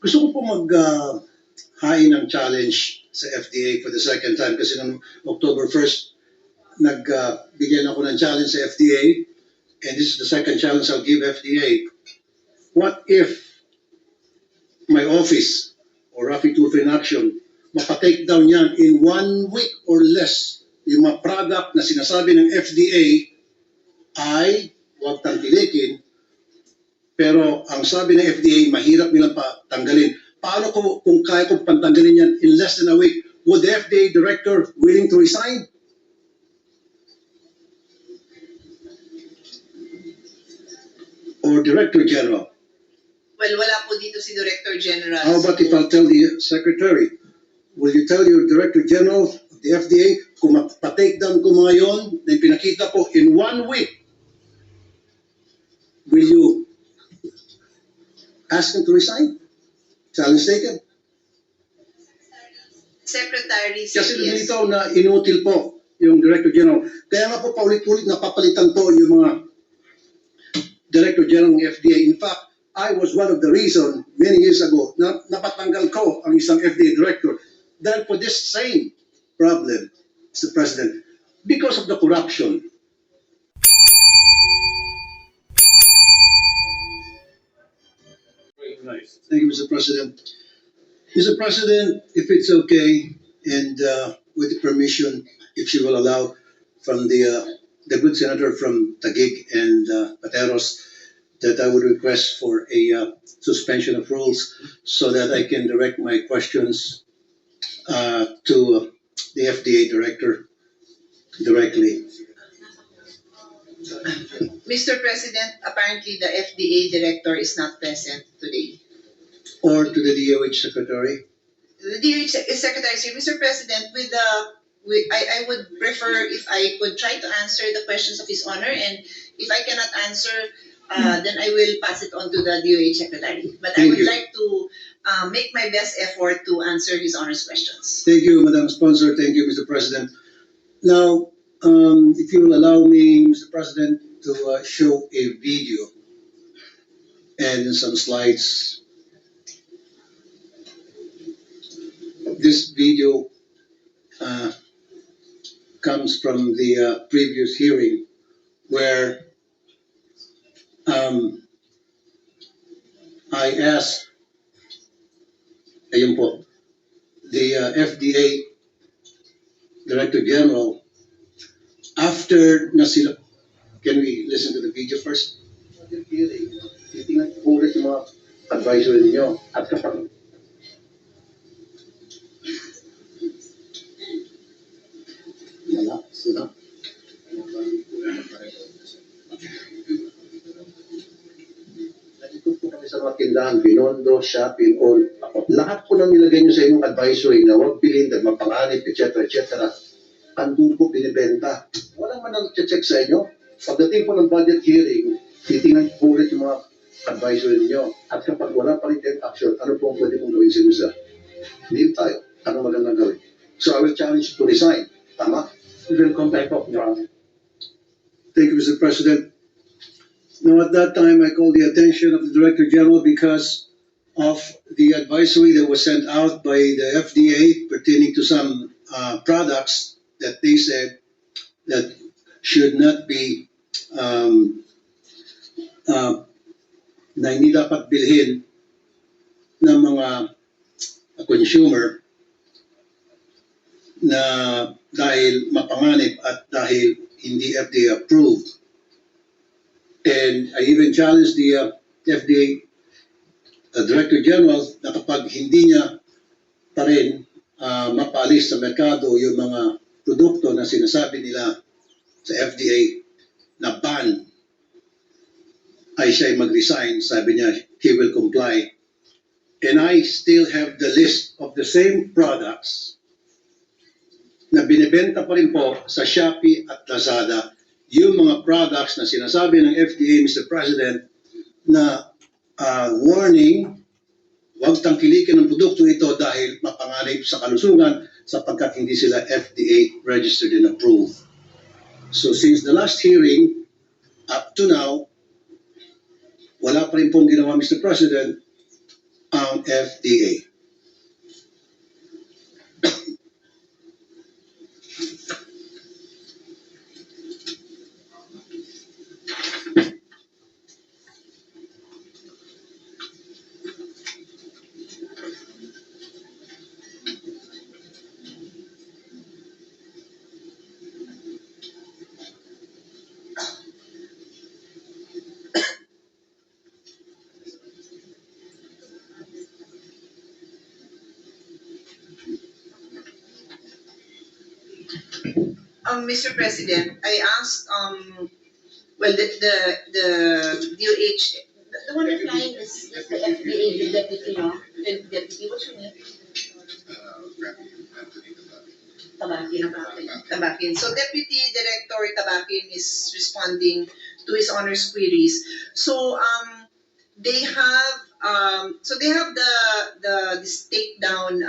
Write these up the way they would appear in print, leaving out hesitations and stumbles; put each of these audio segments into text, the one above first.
Gusto ko po hain ng challenge sa FDA for the second time kasi noong October 1st, nagbigyan ako ng challenge sa FDA and this is the second challenge I'll give FDA. What if my office or Rafi Tulfo in Action mapatake down yan in 1 week or less yung mga product na sinasabi ng FDA ay huwag tangkilikin pero ang sabi ng FDA mahirap nilang patanggalin. Paano kung kaya kong pantanggalin yan in less than a week? Would the FDA director willing to resign? Or Director General? Well, wala po dito si Director General. How about if I'll tell the Secretary? Will you tell your Director General of the FDA kung mapatake down ko mga yun na pinakita ko in 1 week? Will you ask him to resign? Challenge taken. Secretary Kasi said yes. lumitaw na inutil po yung Director General. Kaya nga po paulit-ulit napapalitan po yung mga Director General ng FDA. In fact, I was one of the reason many years ago na napatanggal ko ang isang FDA Director dahil for this same problem, Mr. President, because of the corruption. Very nice. Thank you, Mr. President. Mr. President, if it's okay, and with the permission, if you will allow, from the good senator from Taguig and Pateros, that I would request for a suspension of rules so that I can direct my questions to the FDA director directly. Mr. President, apparently the FDA Director is not present today. Or to the DOH secretary. The DOH Secretary said, Mr. President, I would prefer if I could try to answer the questions of His Honor, and if I cannot answer, then I will pass it on to the DOH Secretary. But I Thank would you. like to make my best effort to answer His Honor's questions. Thank you, Madam Sponsor. Thank you, Mr. President. Now, if you will allow me, Mr. President, to show a video and some slides. This video comes from the previous hearing where I asked, ayun po, the FDA Director General, after na sila, can we listen to the video first? Titingnan po ulit yung mga advisory ninyo at kapag wala sila. Nandito po kami sa mga tindahan, Binondo, Shopee, all. Lahat po nang nilagay nyo sa inyong advisory na huwag bilhin, mapanganib, etc. etc. Andun po binibenta. Walang man nag-check sa inyo. Pagdating po ng budget hearing, titingnan po ulit yung mga advisory niyo. At kapag wala pa rin tayong action, ano po ang pwede pong gawin sa inyo, sir? Hindi tayo. Ano magandang gawin? So I will challenge you to resign. Tama? We will comply po, Your Honor. Thank you, Mr. President. Now, at that time, I called the attention of the Director General because of the advisory that was sent out by the FDA pertaining to some products that they said that should not be na hindi dapat bilhin ng mga consumer na dahil mapanganib at dahil hindi FDA approved. And I even challenged the FDA Director General na kapag hindi niya pa rin mapaalis sa merkado yung mga produkto na sinasabi nila sa FDA na ban, ay siya mag-resign. Sabi niya, he will comply. And I still have the list of the same products na binibenta pa rin po sa Shopee at Lazada, yung mga products na sinasabi ng FDA, Mr. President, na warning, huwag tangkilikin ng produkto ito dahil mapanganib sa kalusugan sapagkat hindi sila FDA registered and approved. So since the last hearing, up to now, wala pa rin pong ginawa, Mr. President, ang ng FDA. Mr. President, I asked, well, the DOH, the one replying is the FDA, the deputy, no? The deputy, what's your name? Tabakin. So Deputy Director Tabakin is responding to His Honor's queries. So they have this takedown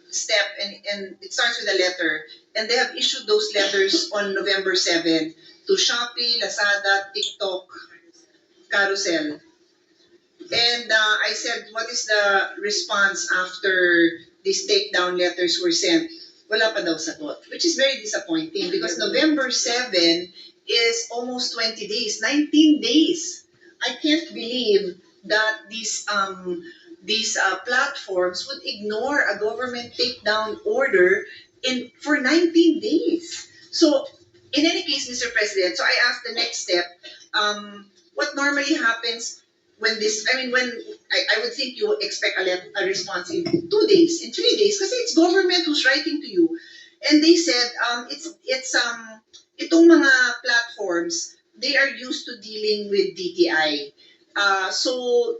step, and it starts with a letter, and they have issued those letters on November 7 to Shopee, Lazada, TikTok, Carousel. And I said, what is the response after these takedown letters were sent? Wala pa daw sagot, which is very disappointing because November 7 is almost 20 days, 19 days. I can't believe that these platforms would ignore a government takedown order for 19 days. So, in any case, Mr. President, so I asked the next step, what normally happens when I would think you expect a response in 2 days, in 3 days, kasi it's government who's writing to you. And they said, itong mga platforms, they are used to dealing with DTI. So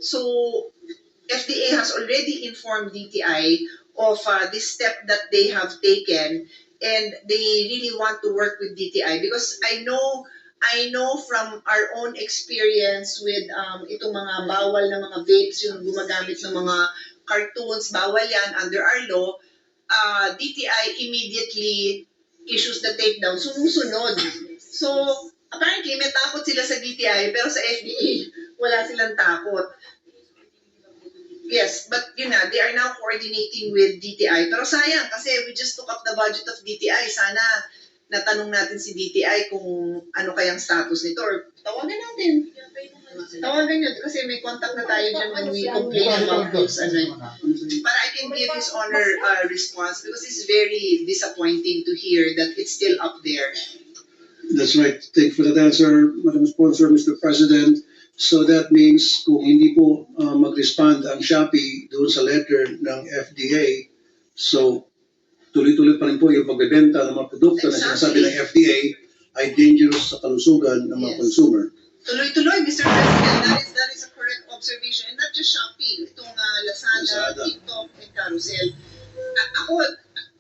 FDA has already informed DTI of this step that they have taken, and they really want to work with DTI because I know from our own experience with itong mga bawal na mga vapes, yung gumagamit ng mga cartoons, bawal yan under our law, DTI immediately issues the takedown, sumusunod. So, apparently may takot sila sa DTI, pero sa FDA, wala silang takot. Yes, but yun na, they are now coordinating with DTI. Pero sayang, kasi we just took up the budget of DTI. Sana natanong natin si DTI kung ano kayang status nito. Or tawagan natin. Tawagan nyo, kasi may contact na tayo dyan when we complain about this. But I can give His Honor a response because it's very disappointing to hear that it's still up there. That's right. Thank you for that answer, Madam Sponsor, Mr. President. So that means kung hindi po mag-respond ang Shopee doon sa letter ng FDA, so tuloy-tuloy pa rin po yung pagbebenta ng mga produkto na sinasabi ng FDA ay dangerous sa kalusugan ng mga consumer. Tuloy-tuloy, Mr. President, that is a correct observation. And not just Shopee, itong Lazada, TikTok, and Carousel.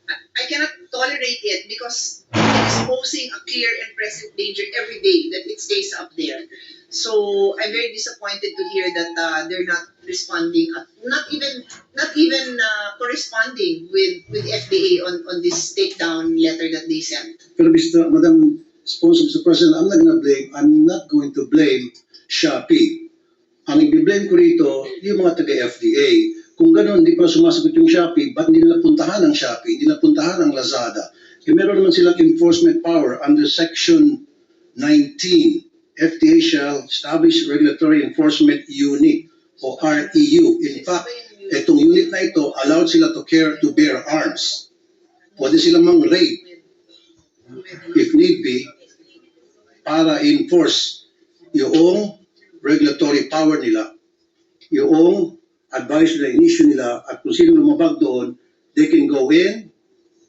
I cannot tolerate it because it is posing a clear and present danger every day that it stays up there. So I'm very disappointed to hear that they're not responding, not even corresponding with FDA on this takedown letter that they sent. Pero Madam Sponsor, Mr. President, I'm not going to blame Shopee. Ang i-blame ko rito, yung mga taga-FDA. Kung gano'n, hindi pa sumasagot yung Shopee, ba't hindi nila puntahan ang Shopee, hindi nila puntahan ang Lazada? E meron naman silang enforcement power under Section 19. FDA shall establish Regulatory Enforcement Unit o REU. In fact, itong unit na ito allowed sila to bear arms. Pwede silang mang-raid if need be para enforce yung regulatory power nila, yung advice nila, issue nila, at kung sino lumabag doon, they can go in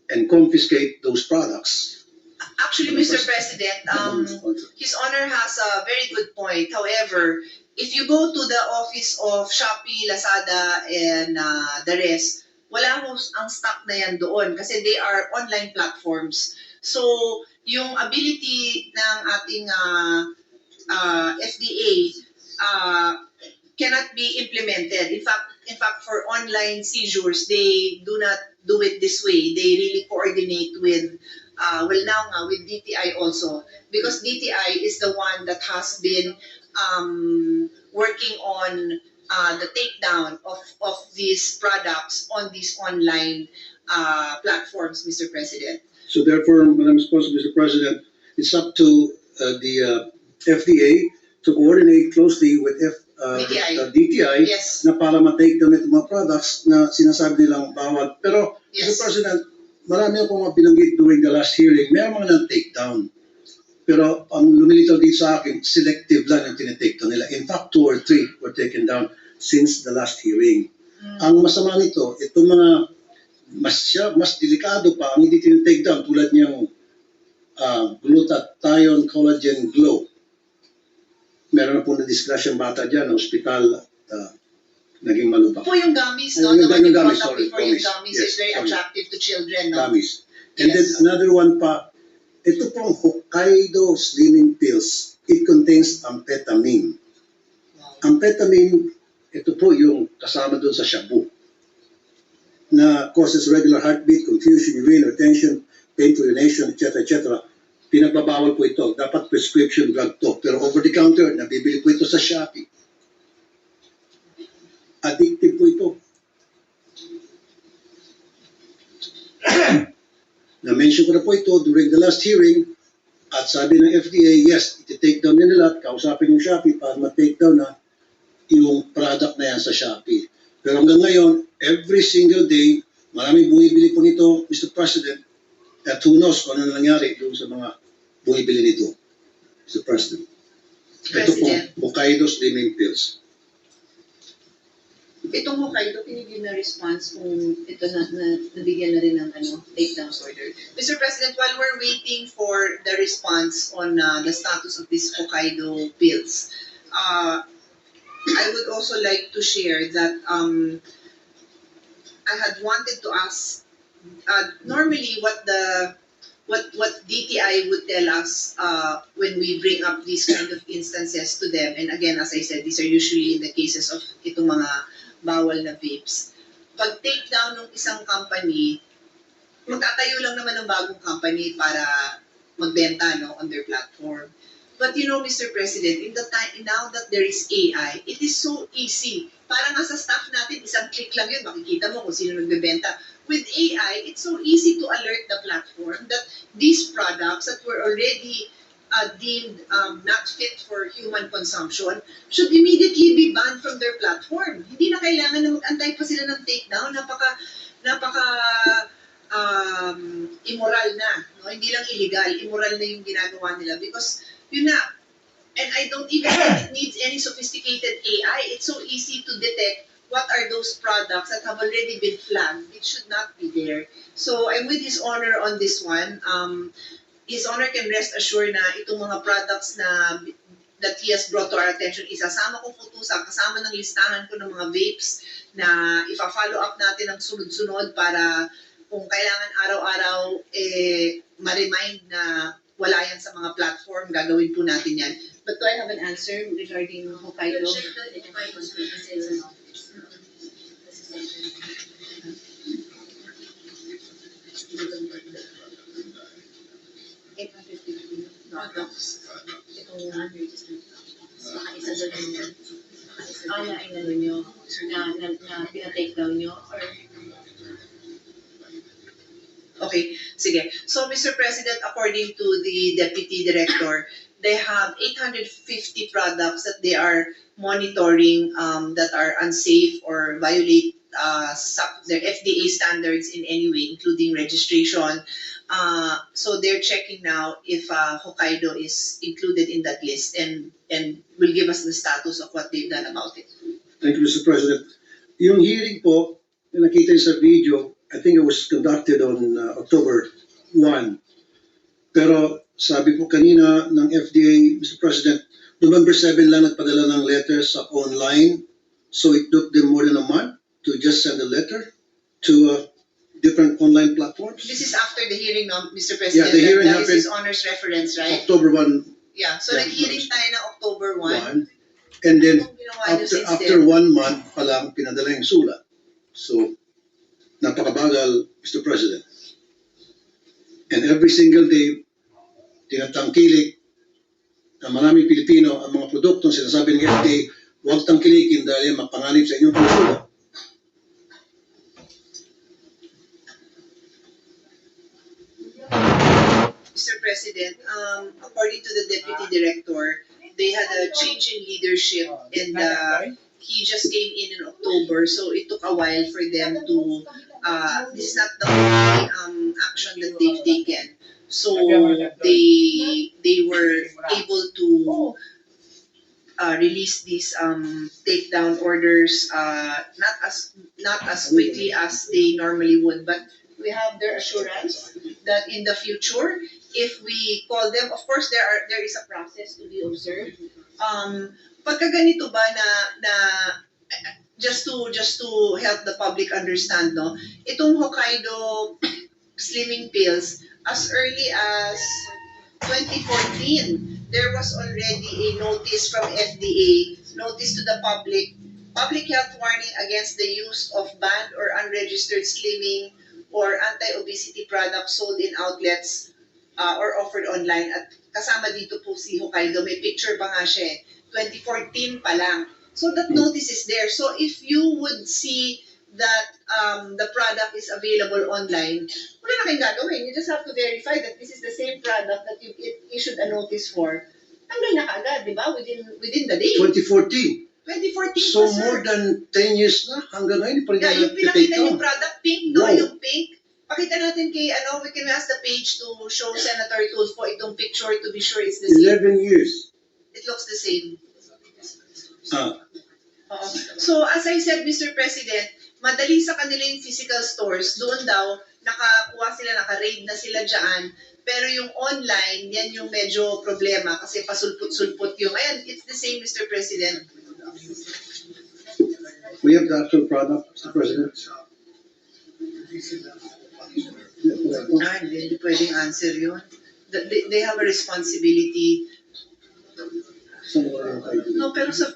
and confiscate those products. Actually, Mr. President, His Honor has a very good point. However, if you go to the office of Shopee, Lazada, and the rest, wala mo ang stock na yan doon kasi they are online platforms. So, yung ability ng ating FDA cannot be implemented. In fact, for online seizures, they do not do it this way. They really coordinate with with DTI also, because DTI is the one that has been working on the takedown of these products on these online platforms, Mr. President. So therefore, Madam Sponsor, Mr. President, it's up to the FDA to coordinate closely with DTI. DTI Yes. na para ma-take down itong mga products na sinasabi nilang bawal. Pero, Yes. Mr. President, marami akong mga binanggit during the last hearing, meron mga na-take down. Pero ang lumilitaw din sa akin, selective lang yung tinitake down nila. In fact, 2 or 3 were taken down since the last hearing. Ang masama nito, itong mga mas delikado pa ang hindi tinitake down tulad niyang glutathione collagen glow. Meron na po na-discuss yung bata dyan, na ospital at naging malubak. Po yung gummies, no? Yung The one you brought gummies, up sorry, before, yung gummies. gummies Yes, is very sorry. attractive to children, no? Gummies. And then Yes. another one pa, ito pong Hokkaido Slimming Pills. It contains amphetamine. Amphetamine, ito po yung kasama doon sa shabu na causes regular heartbeat, confusion, urine retention, painful urination, etc. etc. Pinagbabawal po ito. Dapat prescription drug to. Pero over-the-counter, nabibili po ito sa Shopee. Addictive po ito. Na-mention ko na po ito during the last hearing at sabi ng FDA, yes, iti-take down nila at kausapin yung Shopee para ma-take down na yung product na yan sa Shopee. Pero hanggang ngayon, every single day, maraming bumibili po nito, Mr. President, at who knows kung ano nangyari doon sa mga bumibili nito, Mr. President. Ito po, President. Hokkaido Slimming Pills. Itong Hokkaido, pinigil na response kung ito na nabigyan na rin ng takedown order. Mr. President, while we're waiting for the response on the status of these Hokkaido pills, I would also like to share that I had wanted to ask, normally what DTI would tell us when we bring up these kind of instances to them, and again, as I said, these are usually in the cases of itong mga bawal na vapes. Pag take down ng isang company, magtatayo lang naman ng bagong company para magbenta on their platform. But you know, Mr. President, in the time now that there is AI, it is so easy. Para nga sa staff natin, isang click lang yun, makikita mo kung sino nagbebenta. With AI, it's so easy to alert the platform that these products that were already deemed not fit for human consumption should immediately be banned from their platform. Hindi na kailangan na mag-antay pa sila ng takedown. Napaka immoral na. No? Hindi lang illegal, immoral na yung ginagawa nila because yun na. And I don't even think it needs any sophisticated AI. It's so easy to detect what are those products that have already been flagged. It should not be there. So I'm with His Honor on this one. His Honor can rest assured na itong mga products that he has brought to our attention, isasama ko po ito sa kasama ng listahan ko ng mga vapes na ipa-follow up natin ang sunod-sunod para kung kailangan araw-araw ma-remind na wala yan sa mga platform, gagawin po natin yan. But do I have an answer regarding Hokkaido? Okay, sige. So, Mr. President, according to the Deputy Director, they have 850 products that they are monitoring that are unsafe or violate their FDA standards in any way, including registration. So they're checking now if Hokkaido is included in that list and will give us the status of what they've done about it. Thank you, Mr. President. Yung hearing po, na nakita niyo sa video, I think it was conducted on October 1. Pero sabi po kanina ng FDA, Mr. President, November 7 lang nagpadala ng letter sa online. So it took them more than a month to just send a letter to different online platforms. This is after the hearing, no, Mr. President. Yeah, the hearing that is happened his honor's reference, right? October 1. Yeah, so Yeah, nag-hearing tayo na October 1. And then Anong ginawa niyo since after then? 1 month pa lang pinadala yung sulat. So, napakabagal, Mr. President. And every single day, tinatangkilik na maraming Pilipino ang mga produktong sinasabi ng FDA huwag tangkilikin dahil mapanganib sa inyong kalusugan. Mr. President, according to the Deputy Director, they had a change in leadership and he just came in October, so it took a while for them to, this is not the only action that they've taken. So they were able to release these takedown orders not as quickly as they normally would, but we have their assurance that in the future, if we call them, of course there is a process to be observed. Pagka ganito ba na just to help the public understand, no, itong Hokkaido slimming pills, as early as 2014, there was already a notice from FDA, notice to the public health warning against the use of banned or unregistered slimming or anti-obesity products sold in outlets or offered online. At kasama dito po si Hokkaido, may picture pa nga siya 2014 pa lang. So that notice is there. So if you would see that the product is available online, wala na kayong gagawin. You just have to verify that this is the same product that you issued a notice for. Tanggal na kaagad, di ba? Within the day. 2014. 2014 So pa, sir. more than 10 years na, hanggang ngayon, pa rin Yeah, yung na pinakita take yung down. product, pink, no? Wow. Yung pink. Pakita natin kay, we can ask the page to show Senator Tulfo itong picture to be sure it's the same. 11 years. It looks the same. Ah, Oo. So, as I said, Mr. President, madali sa kanila yung physical stores. Doon daw, nakakuha sila, naka-raid na sila dyan. Pero yung online, yan yung medyo problema kasi pasulput-sulput yung. Ayan, it's the same, Mr. President. we have the actual product, Mr. President. Hindi pwedeng answer yun. They have a responsibility. No, pero sa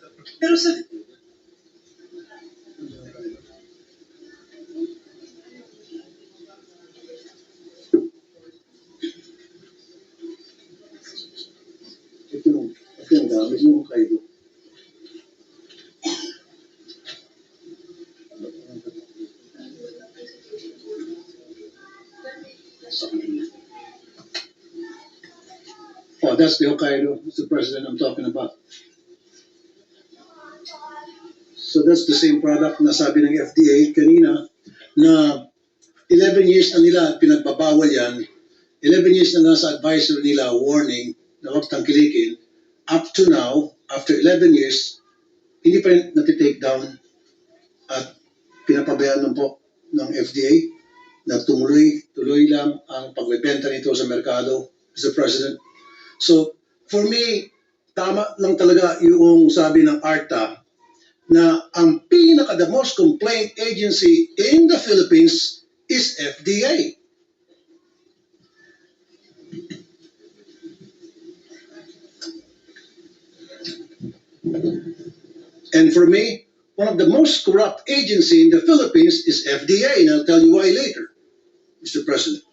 Ito yung gamit yung Hokkaido. Oh, that's the Hokkaido, Mr. President, I'm talking about. So that's the same product na sabi ng FDA kanina na 11 years na nila pinagbabawal yan. 11 years na nasa advisory nila warning na huwag tangkilikin. Up to now, after 11 years, hindi pa rin natitake down at pinapabayaan ng po ng FDA na tuloy lang ang pagbebenta nito sa merkado, Mr. President. So, for me, tama lang talaga yung sabi ng ARTA na ang the most complaint agency in the Philippines is FDA. And for me, one of the most corrupt agency in the Philippines is FDA, and I'll tell you why later, Mr. President.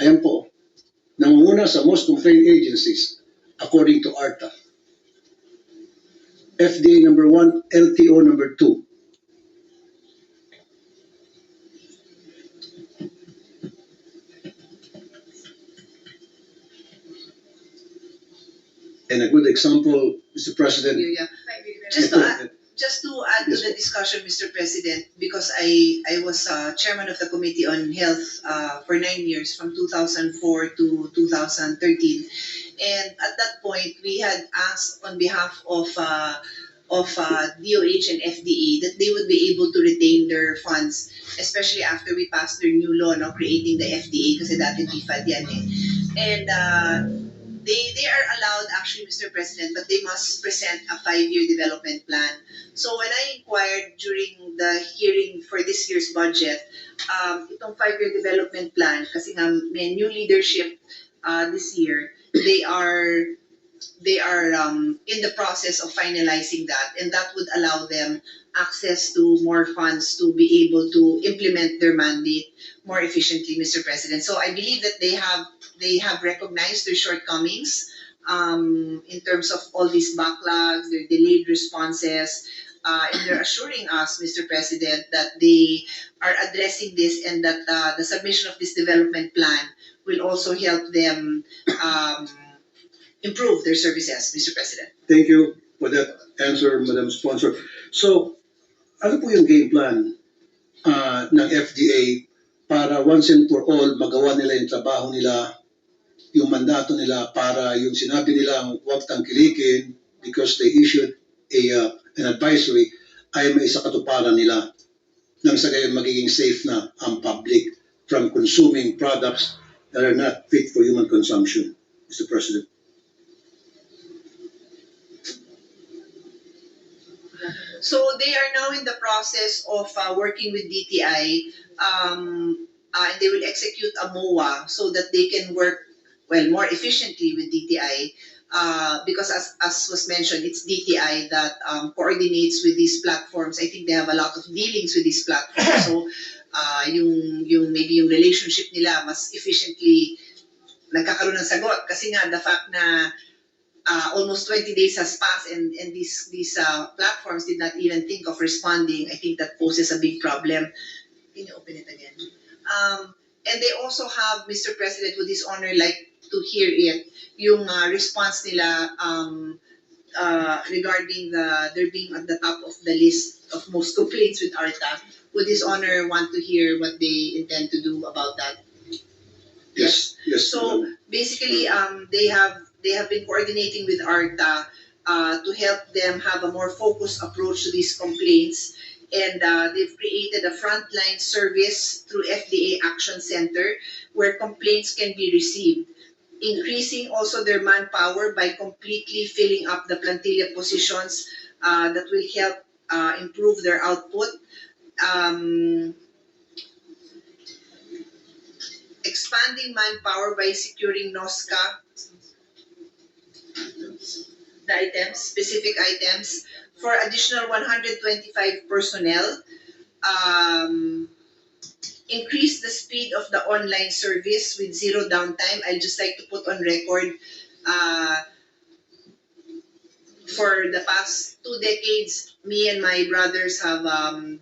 Ayan po, nangunguna sa most complaint agencies according to ARTA. FDA number 1, LTO number 2. And a good example, Mr. President. Yeah. Just to add to the discussion, Mr. President, because I was chairman of the Committee on Health for 9 years, from 2004 to 2013. And at that point, we had asked on behalf of DOH and FDA that they would be able to retain their funds, especially after we passed their new law, no, creating the FDA, kasi dati PFAD yan eh. And they are allowed, actually, Mr. President, but they must present a 5-year development plan. So when I inquired during the hearing for this year's budget, itong 5-year development plan, kasi nga may new leadership this year, they are in the process of finalizing that, and that would allow them access to more funds to be able to implement their mandate more efficiently, Mr. President. So I believe that they have recognized their shortcomings in terms of all these backlogs, their delayed responses, and they're assuring us, Mr. President, that they are addressing this and that the submission of this development plan will also help them improve their services, Mr. President. Thank you for that answer, Madam Sponsor. So, ano po yung game plan ng FDA para once and for all magawa nila yung trabaho nila, yung mandato nila para yung sinabi nilang huwag tangkilikin because they issued an advisory ay may isa katuparan nila nang sa gayon magiging safe na ang public from consuming products that are not fit for human consumption, Mr. President. So they are now in the process of working with DTI, and they will execute a MOA so that they can work more efficiently with DTI. Because as was mentioned, it's DTI that coordinates with these platforms. I think they have a lot of dealings with these platforms. So maybe yung relationship nila mas efficiently nagkakaroon ng sagot. Kasi nga, the fact na almost 20 days has passed and these platforms did not even think of responding, I think that poses a big problem. Can you open it again? And they also have, Mr. President, would His Honor like to hear it, yung response nila regarding their being at the top of the list of most complaints with ARTA. Would His Honor want to hear what they intend to do about that? Yes. So basically, they have been coordinating with ARTA to help them have a more focused approach to these complaints, and they've created a frontline service through FDA Action Center where complaints can be received, increasing also their manpower by completely filling up the plantilla positions that will help improve their output. Expanding manpower by securing NOSCA, the items, specific items, for additional 125 personnel. Increase the speed of the online service with zero downtime. I'd just like to put on record, for the past 2 decades, me and my brothers have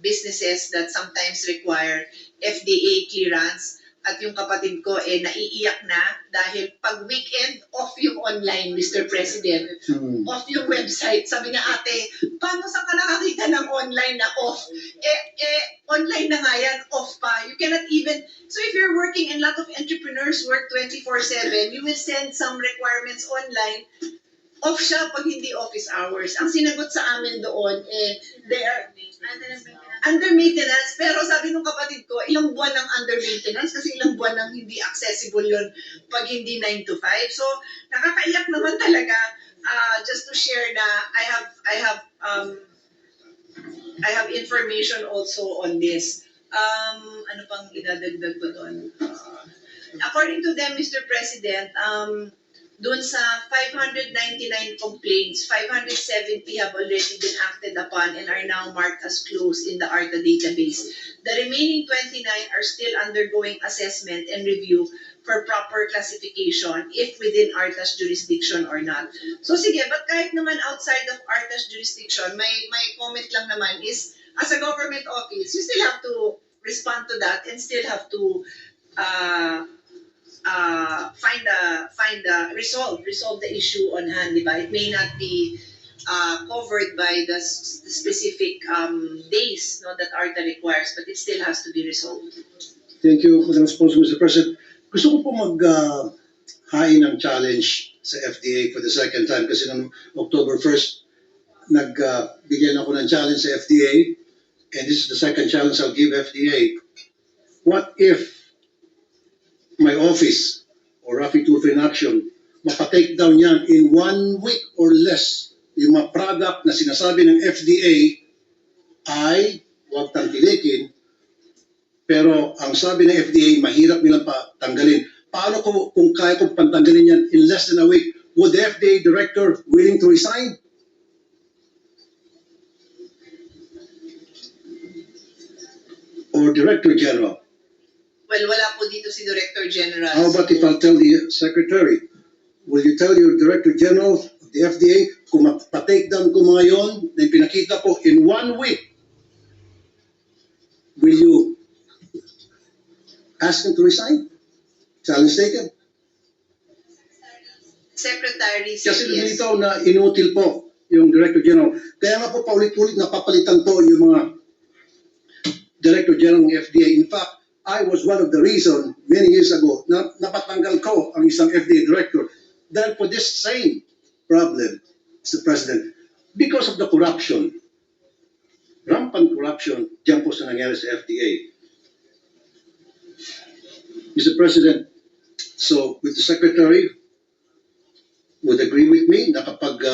businesses that sometimes require FDA clearance. At yung kapatid ko naiiyak na dahil pag weekend, off yung online, Mr. President. Off yung website. Sabi niya, ate, paano saan ka nakakita ng online na off? Online na nga yan, off pa. You cannot even, so if you're working, and a lot of entrepreneurs work 24/7, you will send some requirements online, off siya pag hindi office hours. Ang sinagot sa amin doon, they are under maintenance, pero sabi nung kapatid ko, ilang buwan ng under maintenance kasi ilang buwan ng hindi accessible yon pag hindi 9 to 5. So, nakakaiyak naman talaga. Just to share na I have information also on this. Ano pang idadagdag ko doon? According to them, Mr. President, doon sa 599 complaints, 570 have already been acted upon and are now marked as closed in the ARTA database. The remaining 29 are still undergoing assessment and review for proper classification if within ARTA's jurisdiction or not. So sige, but kahit naman outside of ARTA's jurisdiction, my comment lang naman is, as a government office, you still have to respond to that and still have to resolve the issue on hand, diba? It may not be covered by the specific days that ARTA requires, but it still has to be resolved. Thank you, Madam Sponsor, Mr. President. Gusto ko po hain ng challenge sa FDA for the second time kasi noong October 1st, nagbigyan ako ng challenge sa FDA, and this is the second challenge I'll give FDA. What if my office or Rafi Tulfo in Action mapatake down yan in 1 week or less yung mga product na sinasabi ng FDA ay huwag tangkilikin, pero ang sabi ng FDA mahirap nilang patanggalin. Paano kung kaya kong pantanggalin yan in less than a week? would the FDA director willing to resign? Or director general? Well, wala po dito si Director General. How about if I'll tell the secretary? Will you tell your director general of the FDA kung mapatake down ko mga yon na pinakita ko in 1 week? Will you ask him to resign? Challenge taken. Secretary said Kasi yes. lumilitaw na inutil po yung Director General. Kaya nga po paulit-ulit napapalitan po yung mga Director General ng FDA. In fact, I was one of the reason many years ago na napatanggal ko ang isang FDA Director dahil for this same problem, Mr. President, because of the corruption, rampant corruption dyan po sa nangyari sa FDA. Mr. President, so with the Secretary, would agree with me na kapag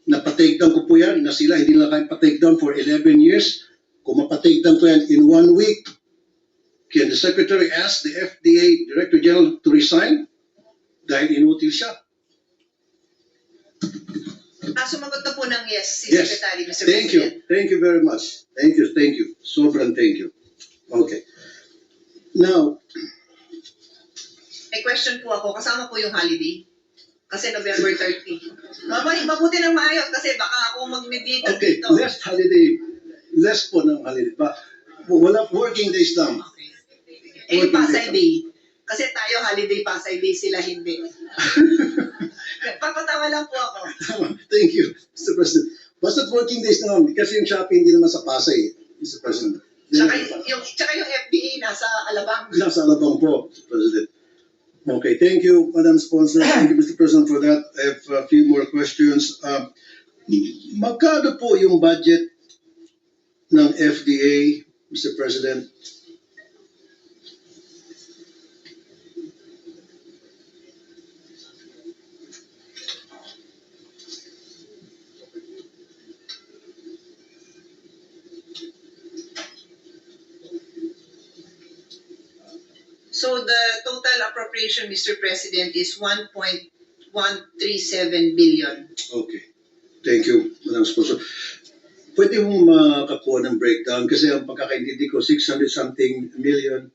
napatake down ko po yan, na sila hindi lang kayo patake down for 11 years, kung mapatake down ko yan in 1 week, can the Secretary ask the FDA Director General to resign? Dahil inutil siya. Sumagot na po ng yes si Yes. Secretary, Mr. Thank President. you. Thank you very much. Thank you. Sobrang thank you. Okay. Now, May question po ako, kasama po yung holiday. Kasi November 30. Mabuti ng maayos kasi baka ako mag-mediate okay, dito. less holiday, less po ng holiday. Wala working days lang. Okay. Eh, Pasay Day. Kasi tayo holiday Pasay Day, sila hindi. Papatawa lang po ako. Thank you, Mr. President. Basta working days na naman, kasi yung shopping hindi naman sa Pasay, Mr. President. Tsaka yung FDA nasa Alabang. Nasa Alabang po, Mr. President. Okay, thank you, Madam Sponsor. Thank you, Mr. President, for that. I have a few more questions. Magkano po yung budget ng FDA, Mr. President? So the total appropriation, Mr. President, is 1.137 billion. Okay. Thank you, Madam Sponsor. Pwede mong makakuha ng breakdown kasi ang pagkakaintindi ko, 600 something million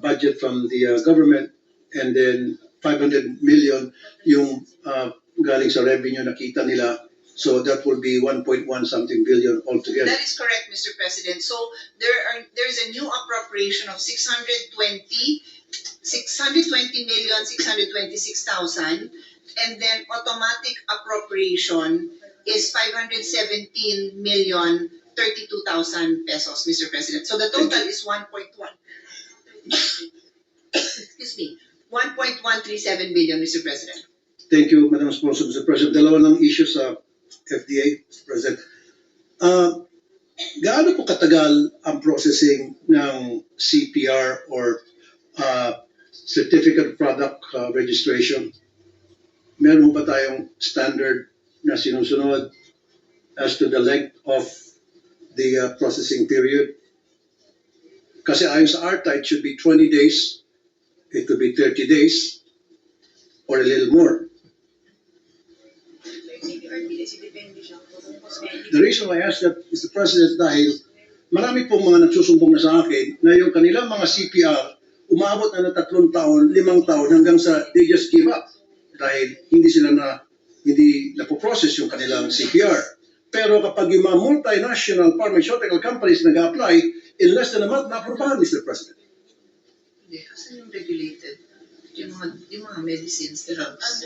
budget from the government and then 500 million yung galing sa revenue na kita nila. So that will be 1.1 something billion altogether. That is correct, Mr. President. So there's a new appropriation of 620,626,000, and then automatic appropriation is 517,032,000 pesos, Mr. President. So the total is 1.1. Excuse me, 1.137 billion, Mr. President. Thank you, Madam Sponsor. Mr. President, dalawa ng issue sa FDA, Mr. President. Gaano po katagal ang processing ng CPR or Certificate of Product Registration? Meron ba tayong standard na sinusunod as to the length of the processing period? Kasi ayon sa ARTA, it should be 20 days, it could be 30 days, or a little more. The reason why I ask that, Mr. President, dahil marami pong mga nagsusumbong na sa akin na yung kanilang mga CPR umabot na ng 3 taon, 5 taon hanggang sa they just give up dahil hindi napoprocess yung kanilang CPR. Pero kapag yung mga multinational pharmaceutical companies nag-apply, in less than a month, na-aprobahan, Mr. President. Hindi, kasi yung regulated, yung mga medicines, drugs.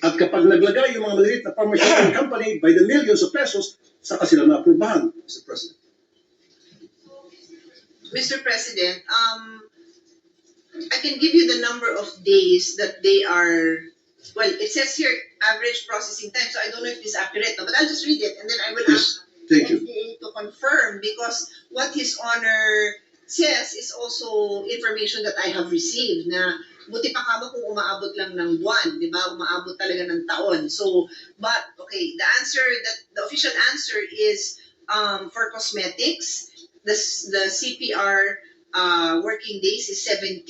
At kapag naglagay yung mga maliit na pharmaceutical company by the millions of pesos, saka sila na-aprobahan, Mr. President. Mr. President, I can give you the number of days that they are, well, it says here average processing time, so I don't know if this is accurate, but I'll just read it and then I will Yes, ask thank you. FDA to confirm because what His Honor says is also information that I have received na buti pa kamo kung umaabot lang ng buwan, di ba? Umaabot talaga ng taon. So, but, okay, the official answer is for cosmetics, the CPR working days is 17.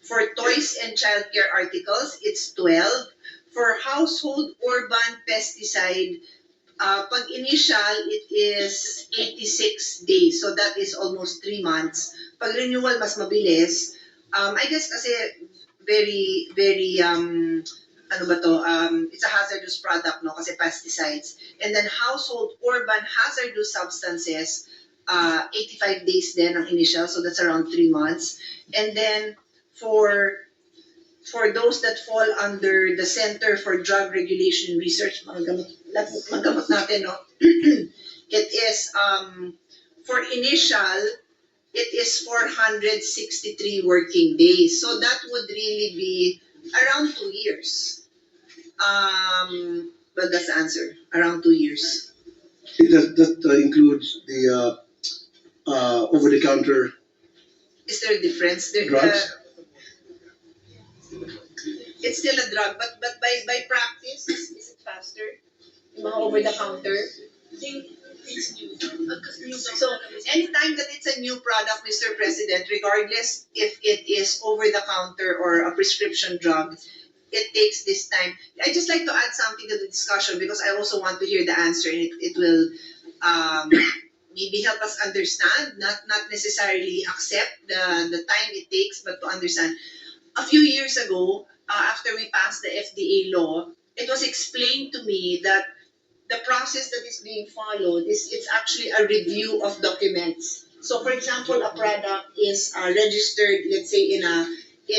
For toys and childcare articles, it's 12. For household urban pesticide, pag initial, it is 86 days. So that is almost 3 months. Pag renewal, mas mabilis. I guess kasi very, ano ba to, it's a hazardous product, no? Kasi pesticides. And then household urban hazardous substances, 85 days din ang initial, so that's around 3 months. And then for those that fall under the Center for Drug Regulation and Research, mga gamot natin, no? It is, for initial, it is 463 working days. So that would really be around 2 years. Well, that's the answer. Around 2 years. That includes the over-the-counter Is there a difference? drugs. It's still a drug, but by practice, is it faster? Yung mga over the counter. So anytime that it's a new product, Mr. President, regardless if it is over the counter or a prescription drug, it takes this time. I just like to add something to the discussion because I also want to hear the answer, and it will maybe help us understand, not necessarily accept the time it takes, but to understand. A few years ago, after we passed the FDA law, it was explained to me that the process that is being followed it's actually a review of documents. So, for example, a product is registered, let's say, in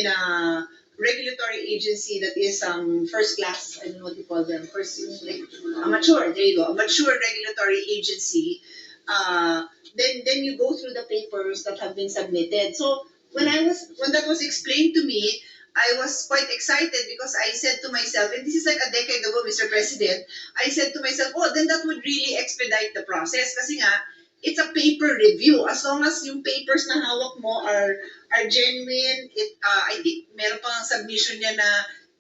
a regulatory agency that is first class. I don't know what you call them. First, like a mature. There you go. A mature regulatory agency. Then you go through the papers that have been submitted. So when that was explained to me, I was quite excited because I said to myself, and this is like a decade ago, Mr. President, I said to myself, oh, then that would really expedite the process. Kasi nga, it's a paper review. As long as yung papers na hawak mo are genuine, I think meron pang submission niya na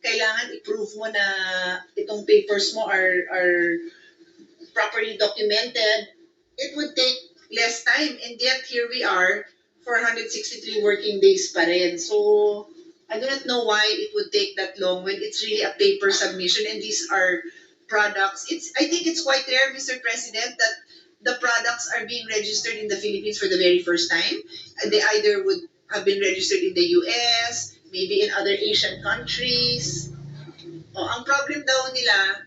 kailangan i-prove mo na itong papers mo are properly documented, it would take less time. And yet, here we are, 463 working days pa rin. So, I do not know why it would take that long when it's really a paper submission and these are products. I think it's quite rare, Mr. President, that the products are being registered in the Philippines for the very first time. They either would have been registered in the US, maybe in other Asian countries. Ang problem daw nila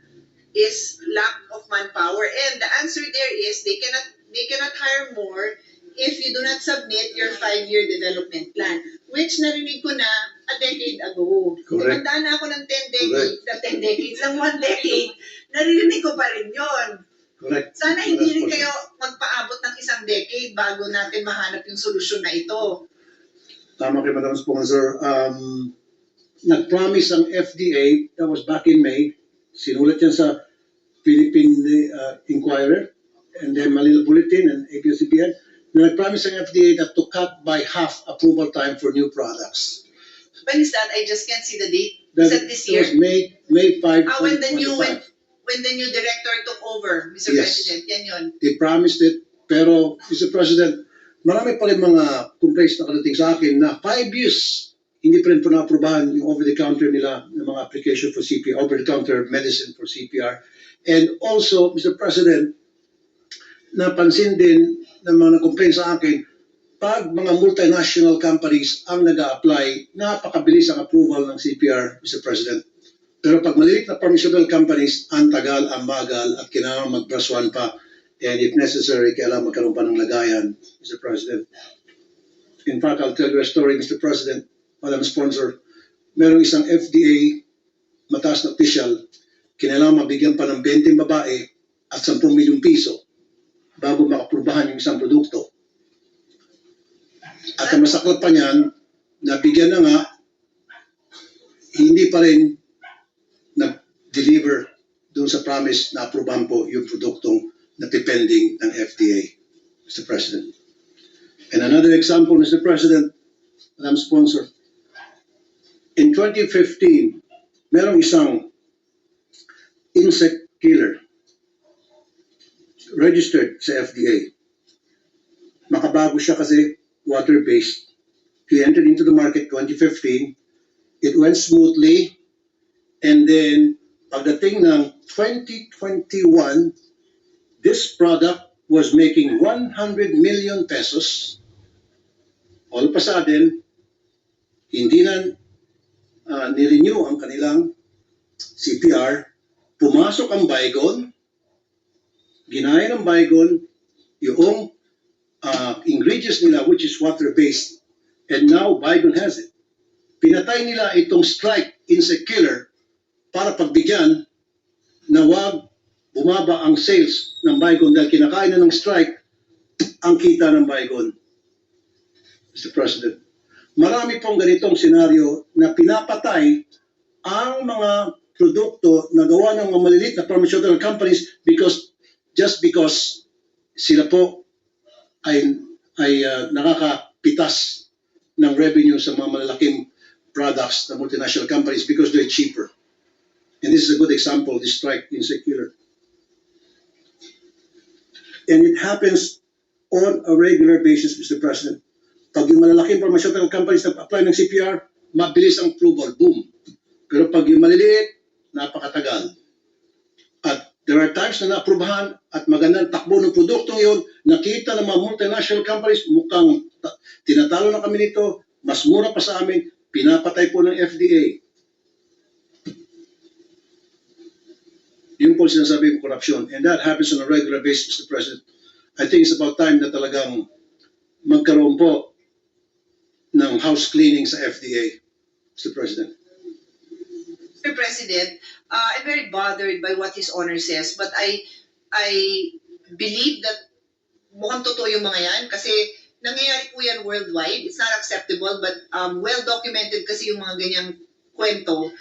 is lack of manpower. And the answer there is they cannot hire more if you do not submit your 5-year development plan, which narinig ko na a decade ago. Correct. Tandaan na ako ng 10 decades, na 10 decades, ng 1 decade, naririnig ko pa rin yon. Correct. Sana hindi rin kayo magpaabot ng 1 decade bago natin mahanap yung solusyon na ito. Tama kay Madam Sponsor. Nag-promise ang FDA, that was back in May, sinulat yan sa Philippine Inquirer, and then Manila Bulletin and ABS-CBN, na nag-promise ang FDA that to cut by half approval time for new products. When is that? I just can't see the date. Is that this year? It was May 5, When 2025. the new director took over, Mr. Yes. President, yan yun. They promised it, pero Mr. President, marami pa rin mga complaints na kadating sa akin na 5 years hindi pa rin po na-aprobahan yung over-the-counter nila ng mga application for CPR, over-the-counter medicine for CPR. And also, Mr. President, napansin din ng mga nag-complain sa akin, pag mga multinational companies ang nag-a-apply, napakabilis ang approval ng CPR, Mr. President. Pero pag maliit na permissible companies, ang tagal, ang bagal, at kailangan mag-braswan pa. And if necessary, kailangan magkaroon pa ng lagayan, Mr. President. In fact, I'll tell you a story, Mr. President, Madam Sponsor. Merong isang FDA, mataas na official, kailangan mabigyan pa ng 20 babae at 10 milyong piso bago makaprubahan yung isang produkto. At ang masaklap pa niyan, nabigyan na nga, hindi pa rin nag-deliver doon sa promise na aprubahan po yung produktong napipending ng FDA, Mr. President. And another example, Mr. President, Madam Sponsor, in 2015, merong isang insect killer registered sa FDA. Makabago siya kasi water-based He entered into the market 2015. It went smoothly. And then, pagdating ng 2021, this product was making 100 million pesos. All of a sudden, hindi na nirenew ang kanilang CPR. Pumasok ang Baygon. Ginaya ng Baygon yung ingredients nila, which is water-based. And now, Baygon has it. Pinatay nila itong strike insect killer para pagbigyan na wag bumaba ang sales ng Baygon dahil kinakain na ng strike ang kita ng Baygon. Mr. President, marami pong ganitong senaryo na pinapatay ang mga produkto na gawa ng mga maliliit na pharmaceutical companies just because sila po ay nakakapitas ng revenue sa mga malalaking products ng multinational companies because they're cheaper. And this is a good example, this strike insect killer. And it happens on a regular basis, Mr. President. Pag yung malalaking pharmaceutical companies na apply ng CPR, mabilis ang approval, boom. Pero pag yung maliliit, napakatagal. At there are times na naaprubahan at magandang takbo ng produktong yun, nakita ng mga multinational companies, mukhang tinatalo na kami nito, mas mura pa sa amin, pinapatay po ng FDA. Yun po sinasabi ng korupsyon. And that happens on a regular basis, Mr. President. I think it's about time na talagang magkaroon po ng house cleaning sa FDA, Mr. President. Mr. President, I'm very bothered by what His Honor says, but I believe that mukhang totoo yung mga yan kasi nangyayari po yan worldwide. It's not acceptable, but well documented kasi yung mga ganyang kwento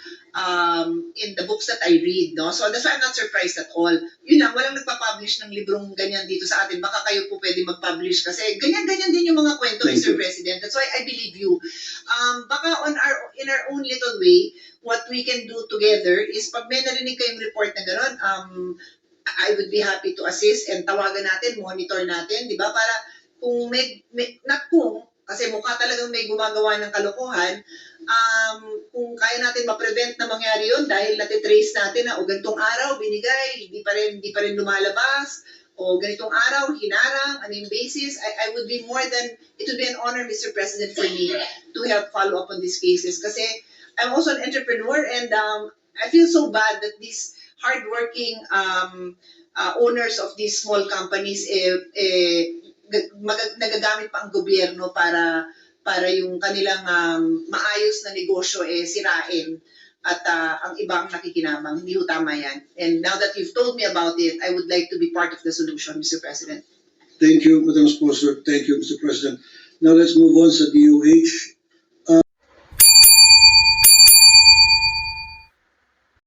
in the books that I read, no? So that's why I'm not surprised at all. Yun lang, walang nagpa-publish ng librong ganyan dito sa atin. Baka kayo po pwede mag-publish kasi ganyan-ganyan din yung mga kwento, Thank Mr. you. President. That's why I believe you. Baka in our own little way, what we can do together is pag may narinig kayong report na gano'n, I would be happy to assist and tawagan natin, monitor natin, di ba? Para kung kasi mukha talagang may gumagawa ng kalokohan, kung kaya natin ma-prevent na mangyari yun dahil natitrace natin na o ganitong araw binigay, hindi pa rin lumalabas, o ganitong araw hinarang, ano yung basis, I would be it would be an honor, Mr. President, for me to help follow up on these cases. Kasi I'm also an entrepreneur and I feel so bad that these hardworking owners of these small companies nagagamit pa ang gobyerno para yung kanilang maayos na negosyo sirain at ang ibang nakikinabang. Hindi ho tama yan. And now that you've told me about it, I would like to be part of the solution, Mr. President. Thank you, Madam Sponsor. Thank you, Mr. President. Now let's move on sa DOH.